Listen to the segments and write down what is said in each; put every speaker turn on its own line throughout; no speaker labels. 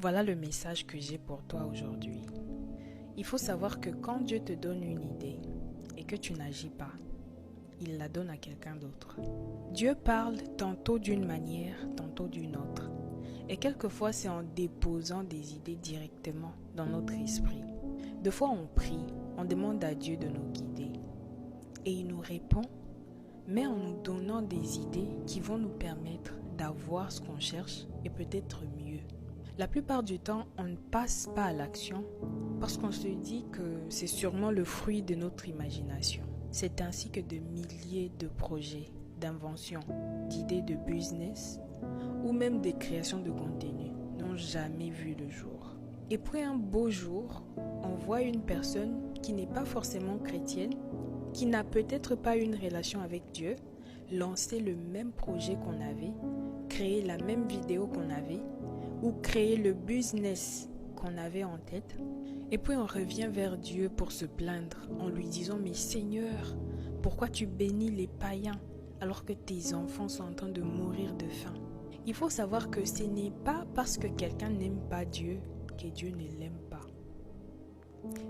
Voilà le message que j'ai pour toi aujourd'hui. Il faut savoir que quand Dieu te donne une idée et que tu n'agis pas, il la donne à quelqu'un d'autre. Dieu parle tantôt d'une manière, tantôt d'une autre. Et quelquefois, c'est en déposant des idées directement dans notre esprit. Des fois, on prie, on demande à Dieu de nous guider. Et il nous répond, mais en nous donnant des idées qui vont nous permettre d'avoir ce qu'on cherche et peut-être mieux. La plupart du temps, on ne passe pas à l'action parce qu'on se dit que c'est sûrement le fruit de notre imagination. C'est ainsi que de milliers de projets, d'inventions, d'idées de business ou même des créations de contenu n'ont jamais vu le jour. Et puis un beau jour, on voit une personne qui n'est pas forcément chrétienne, qui n'a peut-être pas une relation avec Dieu, lancer le même projet qu'on avait, créer la même vidéo qu'on avait, ou créer le business qu'on avait en tête. Et puis on revient vers Dieu pour se plaindre en lui disant « Mais Seigneur, pourquoi tu bénis les païens alors que tes enfants sont en train de mourir de faim ?» Il faut savoir que ce n'est pas parce que quelqu'un n'aime pas Dieu que Dieu ne l'aime pas.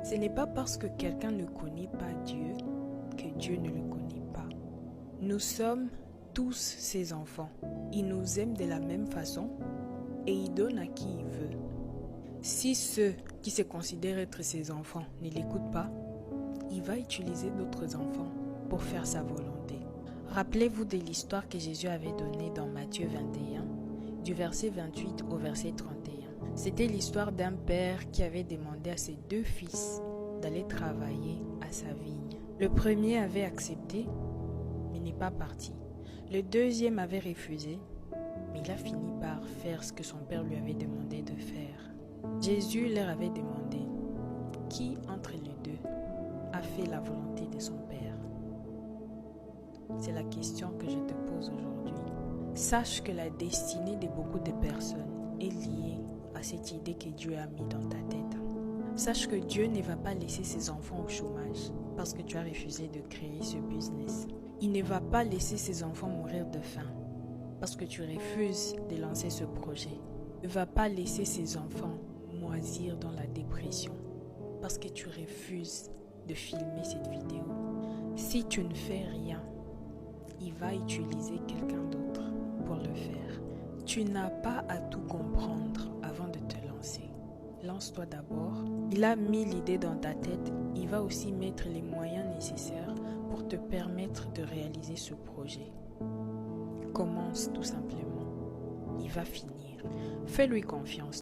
Ce n'est pas parce que quelqu'un ne connaît pas Dieu que Dieu ne le connaît pas. Nous sommes tous ses enfants. Il nous aime de la même façon et il donne à qui il veut. Si ceux qui se considèrent être ses enfants ne l'écoutent pas, il va utiliser d'autres enfants pour faire sa volonté. Rappelez-vous de l'histoire que Jésus avait donnée dans Matthieu 21, du verset 28 au verset 31. C'était l'histoire d'un père qui avait demandé à ses deux fils d'aller travailler à sa vigne. Le premier avait accepté, mais n'est pas parti. Le deuxième avait refusé, mais il a fini par faire ce que son père lui avait demandé de faire. Jésus leur avait demandé, qui entre les deux a fait la volonté de son père? C'est la question que je te pose aujourd'hui. Sache que la destinée de beaucoup de personnes est liée à cette idée que Dieu a mis dans ta tête. Sache que Dieu ne va pas laisser ses enfants au chômage parce que tu as refusé de créer ce business. Il ne va pas laisser ses enfants mourir de faim parce que tu refuses de lancer ce projet. Il ne va pas laisser ses enfants moisir dans la dépression parce que tu refuses de filmer cette vidéo. Si tu ne fais rien, il va utiliser quelqu'un d'autre pour le faire. Tu n'as pas à tout comprendre avant de te lancer. Lance-toi d'abord. Il a mis l'idée dans ta tête. Il va aussi mettre les moyens nécessaires pour te permettre de réaliser ce projet. Commence tout simplement. Il va finir. Fais-lui confiance.